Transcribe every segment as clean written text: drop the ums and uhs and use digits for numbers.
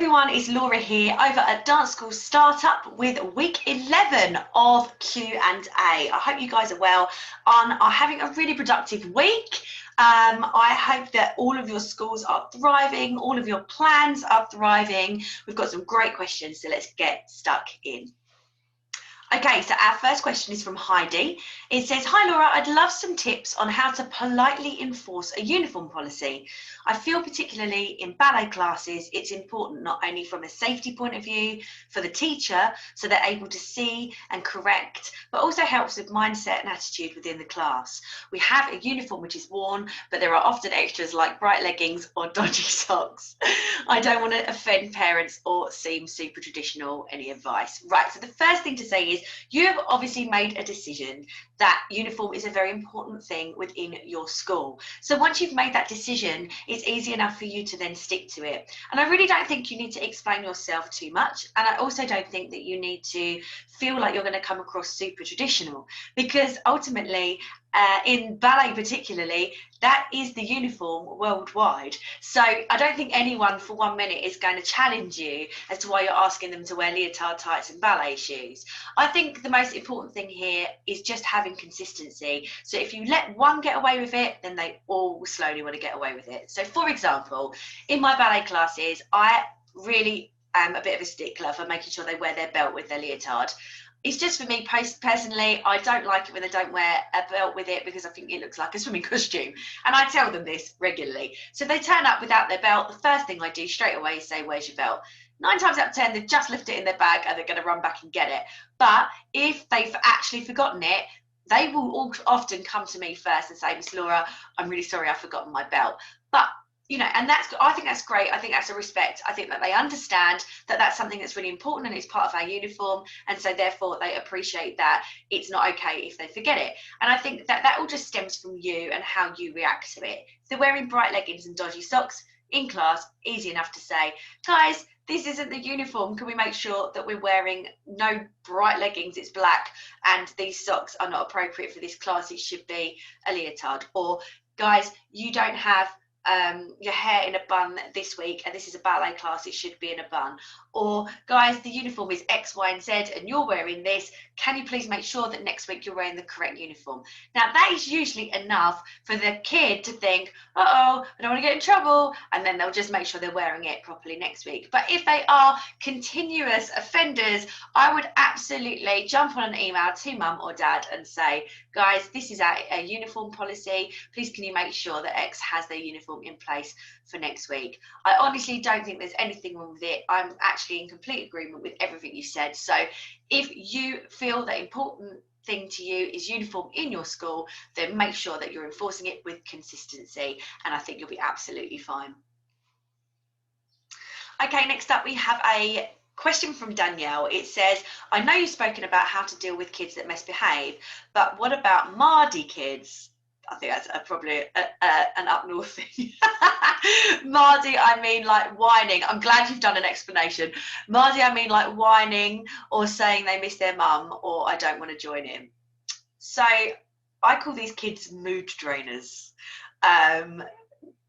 everyone, it's Laura here over at Dance School Startup with week 11 of Q&A. I hope you guys are well and are having a really productive week. I hope that all of your schools are thriving, all of your plans are thriving. We've got some great questions, so let's get stuck in. Okay, so our first question is from Heidi. It says, hi Laura, I'd love some tips on how to politely enforce a uniform policy. I feel particularly in ballet classes, it's important not only from a safety point of view for the teacher, so they're able to see and correct, but also helps with mindset and attitude within the class. We have a uniform which is worn, but there are often extras like bright leggings or dodgy socks. I don't want to offend parents or seem super traditional. Any advice? Right, so the first thing to say is you have obviously made a decision that uniform is a very important thing within your school. So once you've made that decision, it's easy enough for you to then stick to it. And I really don't think you need to explain yourself too much. And I also don't think that you need to feel like you're going to come across super traditional, because ultimately, in ballet particularly, that is the uniform worldwide. So I don't think anyone for 1 minute is going to challenge you as to why you're asking them to wear leotard tights and ballet shoes. I think the most important thing here is just having consistency. So if you let one get away with it, then they all slowly want to get away with it. So for example, in my ballet classes, I really am a bit of a stickler for making sure they wear their belt with their leotard. It's just for me personally, I don't like it when they don't wear a belt with it because I think it looks like a swimming costume. And I tell them this regularly. So if they turn up without their belt, the first thing I do straight away is say, where's your belt? 9 times out of 10, they've just left it in their bag and they're going to run back and get it. But if they've actually forgotten it, they will all often come to me first and say, Miss Laura, I'm really sorry, I've forgotten my belt. But you know, and I think that's great. I think that's a respect. I think that they understand that that's something that's really important and it's part of our uniform. And so therefore they appreciate that it's not okay if they forget it. And I think that all just stems from you and how you react to it. If they're wearing bright leggings and dodgy socks in class, easy enough to say, guys, this isn't the uniform. Can we make sure that we're wearing no bright leggings, it's black, and these socks are not appropriate for this class, it should be a leotard. Or guys, you don't have your hair in a bun this week and this is a ballet class, it should be in a bun. Or guys, the uniform is X, Y and Z and you're wearing this, can you please make sure that next week you're wearing the correct uniform? Now that is usually enough for the kid to think, uh-oh, I don't want to get in trouble, and then they'll just make sure they're wearing it properly next week. But if they are continuous offenders, I would absolutely jump on an email to mum or dad and say, guys, this is a uniform policy, please can you make sure that X has their uniform in place for next week. I honestly don't think there's anything wrong with it. I'm actually in complete agreement with everything you said. So if you feel the important thing to you is uniform in your school, then make sure that you're enforcing it with consistency, and I think you'll be absolutely fine. Okay, next up we have a question from Danielle. It says, I know you've spoken about how to deal with kids that misbehave, but what about Mardy kids? I think that's probably an up north thing. Mardy, I mean like whining. I'm glad you've done an explanation. Mardy, I mean like whining or saying they miss their mum or I don't want to join in. So I call these kids mood drainers.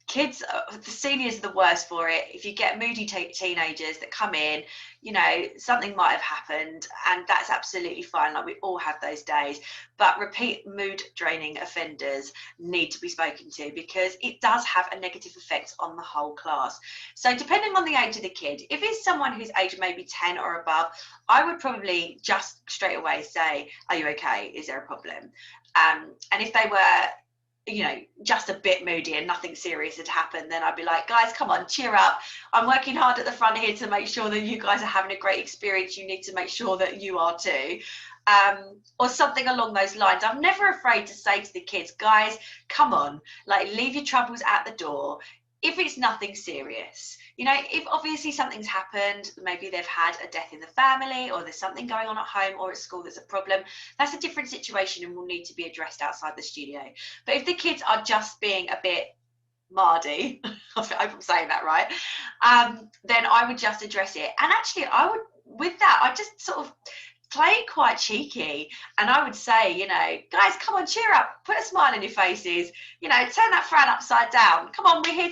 Kids, the seniors are the worst for it. If you get moody teenagers that come in, you know, something might have happened and that's absolutely fine. Like we all have those days, but repeat mood draining offenders need to be spoken to because it does have a negative effect on the whole class. So depending on the age of the kid, if it's someone whose age may be 10 or above, I would probably just straight away say, are you okay? Is there a problem? And if they were, you know, just a bit moody and nothing serious had happened, then I'd be like, guys, come on, cheer up. I'm working hard at the front here to make sure that you guys are having a great experience. You need to make sure that you are too. Or something along those lines. I'm never afraid to say to the kids, guys, come on, like leave your troubles at the door. If it's nothing serious, you know, if obviously something's happened, maybe they've had a death in the family or there's something going on at home or at school that's a problem, that's a different situation and will need to be addressed outside the studio. But if the kids are just being a bit Mardy, I hope I'm saying that right, then I would just address it. And actually I would, with that, I just sort of play it quite cheeky. And I would say, you know, guys, come on, cheer up, put a smile on your faces, you know, turn that frown upside down. Come on, we're here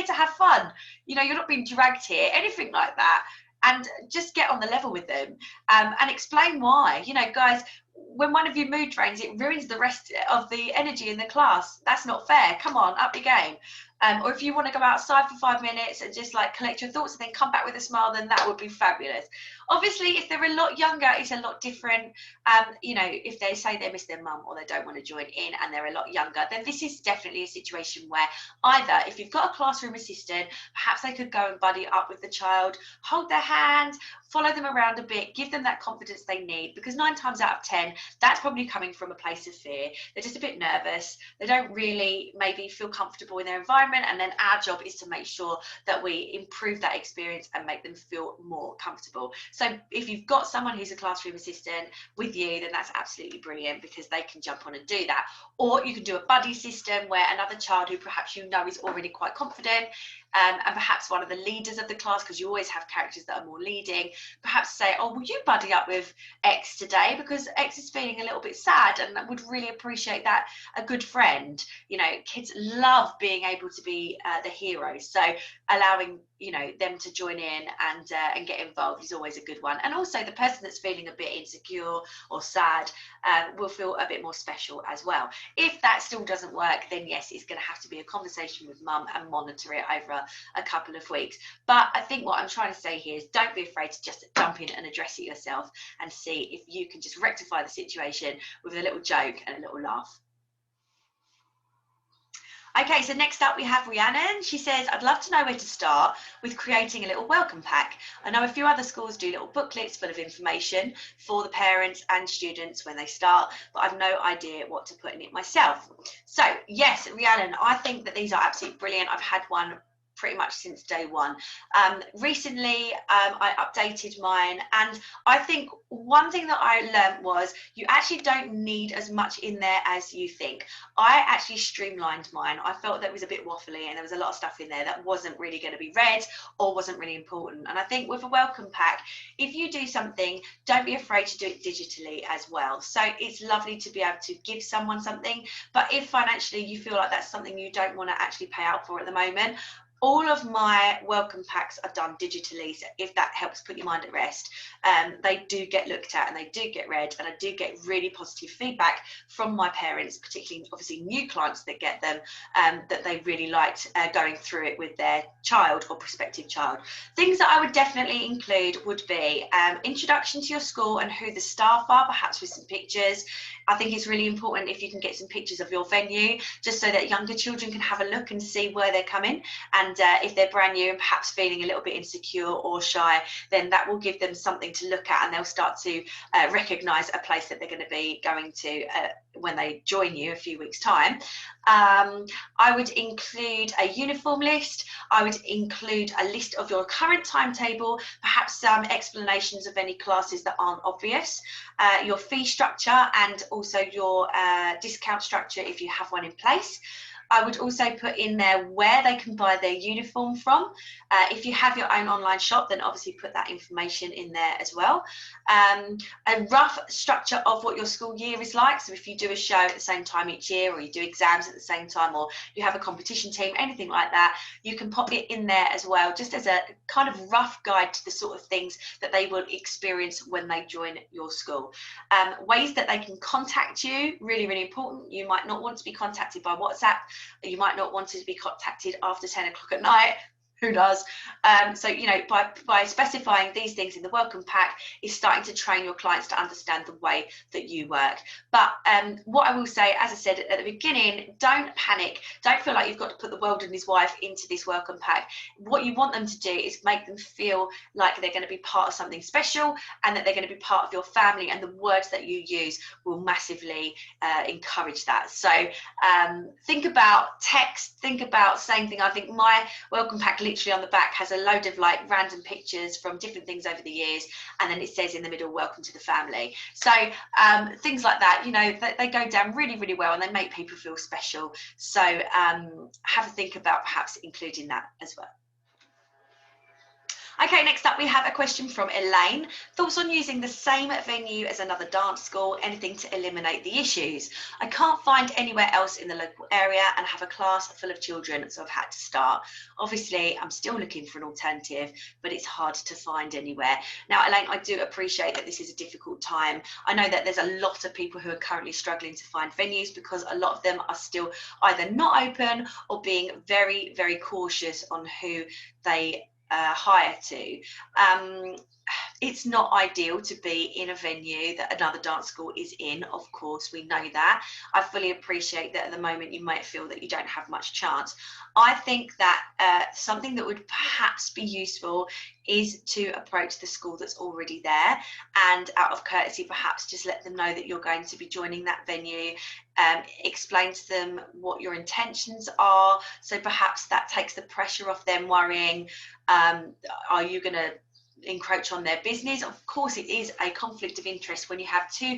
to have fun. You know, you're not being dragged here, anything like that. And just get on the level with them, and explain why. You know, guys, when one of you mood drains, it ruins the rest of the energy in the class. That's not fair. Come on, up your game. Or if you want to go outside for 5 minutes and just like collect your thoughts and then come back with a smile, then that would be fabulous. Obviously, if they're a lot younger, it's a lot different. You know, if they say they miss their mum or they don't want to join in and they're a lot younger, then this is definitely a situation where either if you've got a classroom assistant, perhaps they could go and buddy up with the child, hold their hand, follow them around a bit, give them that confidence they need, because 9 times out of 10, that's probably coming from a place of fear. They're just a bit nervous. They don't really maybe feel comfortable in their environment, and then our job is to make sure that we improve that experience and make them feel more comfortable. So if you've got someone who's a classroom assistant with you, then that's absolutely brilliant, because they can jump on and do that. Or you can do a buddy system where another child who perhaps you know is already quite confident, and perhaps one of the leaders of the class, because you always have characters that are more leading, perhaps say, oh, will you buddy up with X today, because X is feeling a little bit sad and would really appreciate that, a good friend. You know, kids love being able to be the hero, so allowing, you know, them to join in and get involved is always a good one. And also the person that's feeling a bit insecure or sad will feel a bit more special as well. If that still doesn't work, then yes, it's going to have to be a conversation with mum and monitor it over a couple of weeks. But I think what I'm trying to say here is don't be afraid to just jump in and address it yourself and see if you can just rectify the situation with a little joke and a little laugh. Okay, so next up we have Rhiannon. She says, I'd love to know where to start with creating a little welcome pack. I know a few other schools do little booklets full of information for the parents and students when they start, but I've no idea what to put in it myself. So yes, Rhiannon, I think that these are absolutely brilliant. I've had one pretty much since day one. Recently, I updated mine, and I think one thing that I learned was you actually don't need as much in there as you think. I actually streamlined mine. I felt that it was a bit waffly and there was a lot of stuff in there that wasn't really going to be read or wasn't really important. And I think with a welcome pack, if you do something, don't be afraid to do it digitally as well. So it's lovely to be able to give someone something, but if financially you feel like that's something you don't want to actually pay out for at the moment, all of my welcome packs are done digitally, so if that helps put your mind at rest. They do get looked at and they do get read, and I do get really positive feedback from my parents, particularly obviously new clients that get them, that they really liked going through it with their child or prospective child. Things that I would definitely include would be introduction to your school and who the staff are, perhaps with some pictures. I think it's really important if you can get some pictures of your venue, just so that younger children can have a look and see where they're coming. And if they're brand new and perhaps feeling a little bit insecure or shy, then that will give them something to look at, and they'll start to recognise a place that they're going to be going to when they join you a few weeks' time. I would include a uniform list. I would include a list of your current timetable, perhaps some explanations of any classes that aren't obvious, your fee structure, and also your discount structure if you have one in place. I would also put in there where they can buy their uniform from. If you have your own online shop, then obviously put that information in there as well. A rough structure of what your school year is like. So if you do a show at the same time each year, or you do exams at the same time, or you have a competition team, anything like that, you can pop it in there as well, just as a kind of rough guide to the sort of things that they will experience when they join your school. Ways that they can contact you, really, really important. You might not want to be contacted by WhatsApp. You might not want to be contacted after 10 o'clock at night. Who does? So, you know, by specifying these things in the welcome pack is starting to train your clients to understand the way that you work. But what I will say, as I said at the beginning, don't panic. Don't feel like you've got to put the world and his wife into this welcome pack. What you want them to do is make them feel like they're going to be part of something special, and that they're going to be part of your family, and the words that you use will massively encourage that. So think about text, think about saying things. I think my welcome pack literally on the back has a load of like random pictures from different things over the years, and then it says in the middle, welcome to the family. So things like that, you know, they go down really, really well, and they make people feel special. So have a think about perhaps including that as well. Okay, next up we have a question from Elaine. Thoughts on using the same venue as another dance school, anything to eliminate the issues? I can't find anywhere else in the local area and have a class full of children, so I've had to start. Obviously, I'm still looking for an alternative, but it's hard to find anywhere. Now, Elaine, I do appreciate that this is a difficult time. I know that there's a lot of people who are currently struggling to find venues because a lot of them are still either not open or being very, very cautious on who they hire to. It's not ideal to be in a venue that another dance school is in, of course, we know that. I fully appreciate that at the moment you might feel that you don't have much chance. I think that something that would perhaps be useful is to approach the school that's already there, and out of courtesy perhaps just let them know that you're going to be joining that venue. Explain to them what your intentions are, so perhaps that takes the pressure off them worrying, are you going to encroach on their business? Of course, it is a conflict of interest when you have two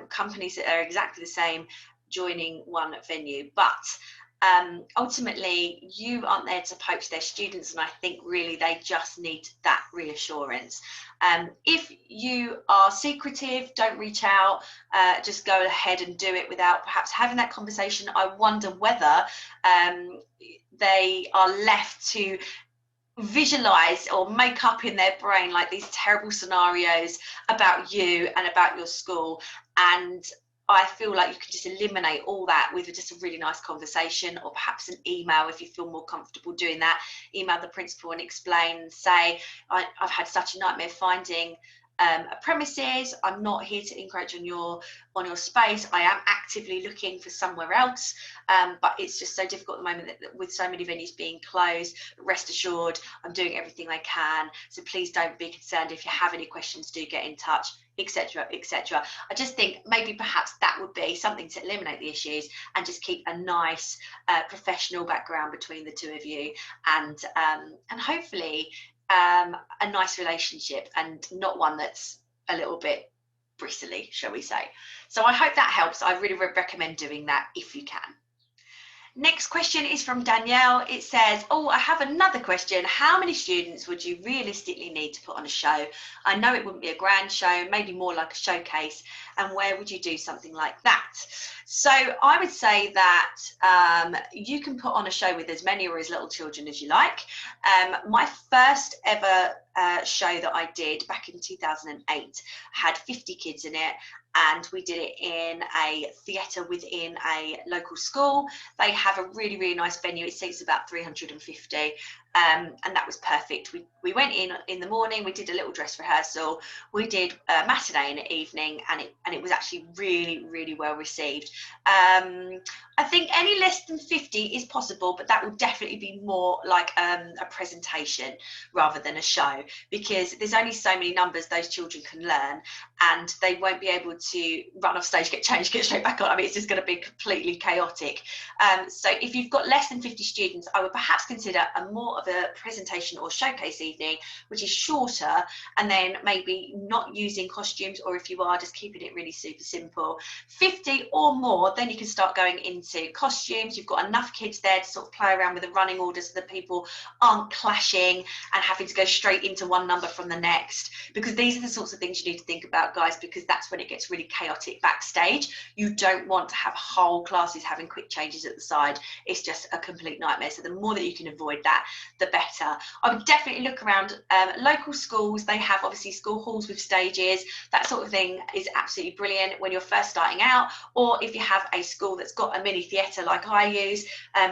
companies that are exactly the same joining one venue, but ultimately you aren't there to poach their students, and I think really they just need that reassurance. If you are secretive, don't reach out, just go ahead and do it without perhaps having that conversation. I wonder whether they are left to visualize or make up in their brain like these terrible scenarios about you and about your school, and I feel like you can just eliminate all that with just a really nice conversation, or perhaps an email if you feel more comfortable doing that. Email the principal and explain, say, I've had such a nightmare finding a premises. I'm not here to encroach on your space. I am actively looking for somewhere else, but it's just so difficult at the moment that with so many venues being closed. Rest assured, I'm doing everything I can, so please don't be concerned. If you have any questions, do get in touch, etc, etc. I just think maybe perhaps that would be something to eliminate the issues and just keep a nice professional background between the two of you, and hopefully a nice relationship, and not one that's a little bit bristly, shall we say. So I hope that helps. I really recommend doing that if you can. Next question is from Danielle. It says, oh, I have another question. How many students would you realistically need to put on a show? I know it wouldn't be a grand show, maybe more like a showcase. And where would you do something like that? So I would say that you can put on a show with as many or as little children as you like. My first ever show that I did back in 2008 had 50 kids in it, and we did it in a theatre within a local school. They have a really, really nice venue. It seats about 350, and that was perfect. We went in the morning, we did a little dress rehearsal, we did a matinee in the evening, and it was actually really, really well received. I think any less than 50 is possible, but that would definitely be more like a presentation rather than a show, because there's only so many numbers those children can learn, and they won't be able to run off stage, get changed, get straight back on. I mean, it's just going to be completely chaotic. So if you've got less than 50 students, I would perhaps consider a more of a presentation or showcase evening, which is shorter, and then maybe not using costumes, or if you are, just keeping it really super simple. 50 or more, then you can start going into costumes. You've got enough kids there to sort of play around with the running order so that people aren't clashing and having to go straight into one number from the next, because these are the sorts of things you need to think about, guys, because that's when it gets really chaotic backstage. You don't want to have whole classes having quick changes at the side. It's just a complete nightmare. So the more that you can avoid that, the better. I would definitely look around local schools. They have obviously school halls with stages. That sort of thing is absolutely brilliant when you're first starting out, or if you have a school that's got a mini theatre like I use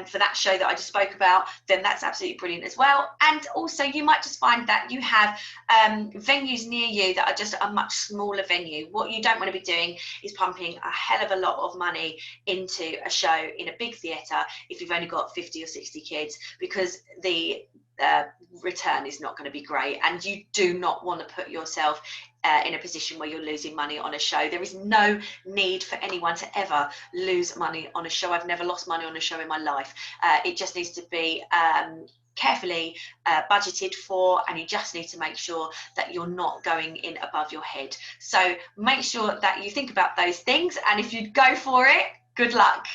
for that show that I just spoke about, then that's absolutely brilliant as well. And also you might just find that you have venues near you that are just a much smaller venue. What you don't want to be doing is pumping a hell of a lot of money into a show in a big theatre if you've only got 50 or 60 kids, because the return is not going to be great, and you do not want to put yourself in a position where you're losing money on a show. There is no need for anyone to ever lose money on a show. I've never lost money on a show in my life. It just needs to be carefully budgeted for, and you just need to make sure that you're not going in above your head. So make sure that you think about those things, and if you go for it, good luck.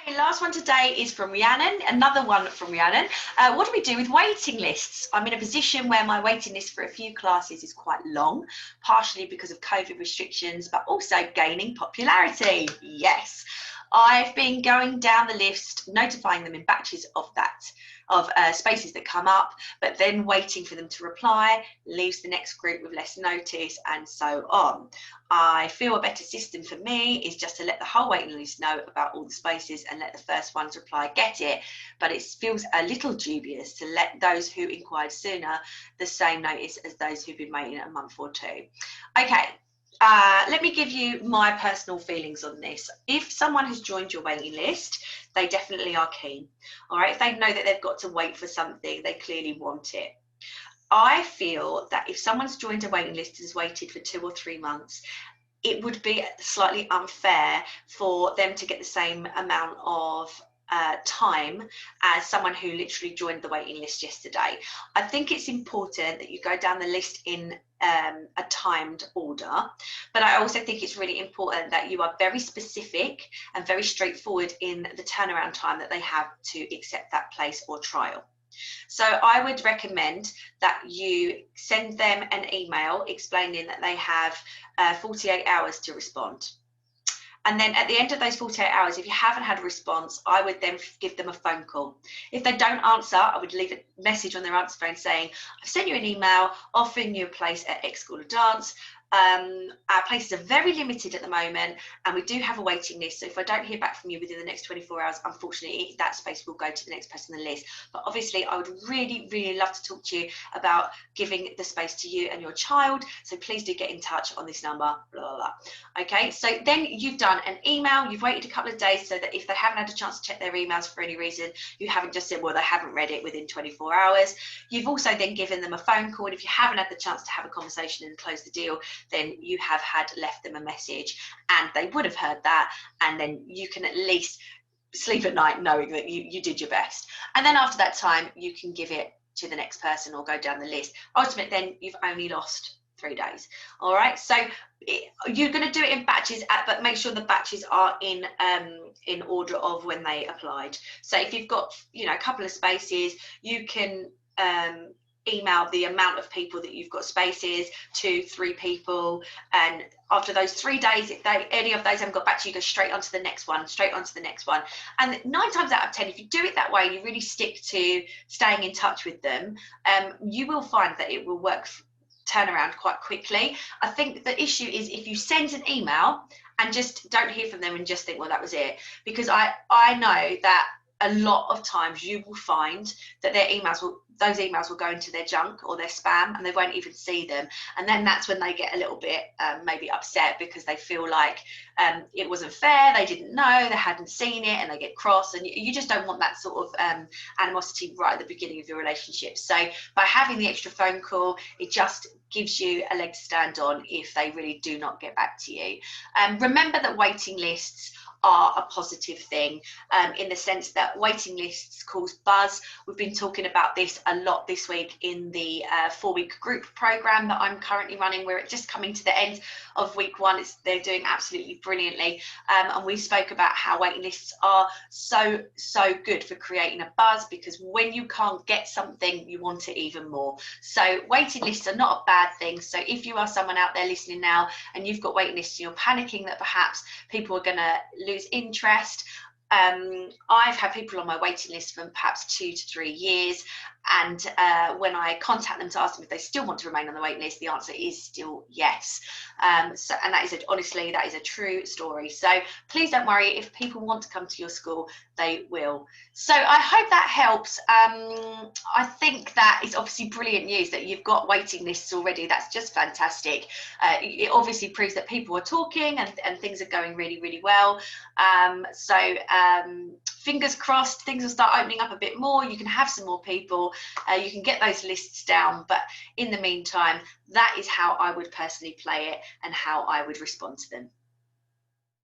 Okay, last one today is from Rhiannon, another one from Rhiannon. What do we do with waiting lists? I'm in a position where my waiting list for a few classes is quite long, partially because of COVID restrictions, but also gaining popularity. Yes, I've been going down the list, notifying them in batches of spaces that come up, but then waiting for them to reply leaves the next group with less notice, and so on. I feel a better system for me is just to let the whole waiting list know about all the spaces and let the first ones reply get it, but it feels a little dubious to let those who inquired sooner the same notice as those who've been waiting a month or two. Okay, let me give you my personal feelings on this. If someone has joined your waiting list, they definitely are keen. All right, if they know that they've got to wait for something, they clearly want it. I feel that if someone's joined a waiting list and has waited for 2 or 3 months, it would be slightly unfair for them to get the same amount of time as someone who literally joined the waiting list yesterday. I think it's important that you go down the list in a timed order, but I also think it's really important that you are very specific and very straightforward in the turnaround time that they have to accept that place or trial. So I would recommend that you send them an email explaining that they have 48 hours to respond. And then at the end of those 48 hours, if you haven't had a response, I would then give them a phone call. If they don't answer, I would leave a message on their answer phone saying, I've sent you an email offering you a place at X School of Dance. Our places are very limited at the moment, and we do have a waiting list. So if I don't hear back from you within the next 24 hours, unfortunately, that space will go to the next person on the list. But obviously, I would really, really love to talk to you about giving the space to you and your child. So please do get in touch on this number, blah, blah, blah. Okay, so then you've done an email, you've waited a couple of days so that if they haven't had a chance to check their emails for any reason, you haven't just said, well, they haven't read it within 24 hours. You've also then given them a phone call. And if you haven't had the chance to have a conversation and close the deal, then you have left them a message, and they would have heard that, and then you can at least sleep at night knowing that you did your best. And then after that time, you can give it to the next person or go down the list. Ultimately, then you've only lost 3 days. All right, so you're going to do it in batches, but make sure the batches are in order of when they applied. So if you've got a couple of spaces, you can email the amount of people that you've got spaces, 2, 3 people, and after those 3 days, if any of those haven't got back to you, go straight onto the next one, and 9 times out of 10, if you do it that way, you really stick to staying in touch with them, you will find that it will work turn around quite quickly. I think the issue is if you send an email and just don't hear from them and just think, well, that was it, because I know that a lot of times you will find that those emails will go into their junk or their spam, and they won't even see them. And then that's when they get a little bit maybe upset, because they feel like it wasn't fair, they didn't know, they hadn't seen it, and they get cross. And you just don't want that sort of animosity right at the beginning of your relationship. So by having the extra phone call, it just gives you a leg to stand on if they really do not get back to you. Remember that waiting lists are a positive thing, in the sense that waiting lists cause buzz. We've been talking about this a lot this week in the 4-week group program that I'm currently running. We're just coming to the end of week 1. They're doing absolutely brilliantly, and we spoke about how waiting lists are so good for creating a buzz, because when you can't get something, you want it even more. So waiting lists are not a bad thing. So if you are someone out there listening now and you've got waiting lists and you're panicking that perhaps people are going to lose interest, I've had people on my waiting list for perhaps 2 to 3 years, and when I contact them to ask them if they still want to remain on the waiting list, the answer is still yes. And that is honestly, that is a true story. So please don't worry, if people want to come to your school, they will. So I hope that helps. I think that is obviously brilliant news that you've got waiting lists already. That's just fantastic. It obviously proves that people are talking and things are going really, really well. Fingers crossed, things will start opening up a bit more. You can have some more people. You can get those lists down. But in the meantime, that is how I would personally play it and how I would respond to them.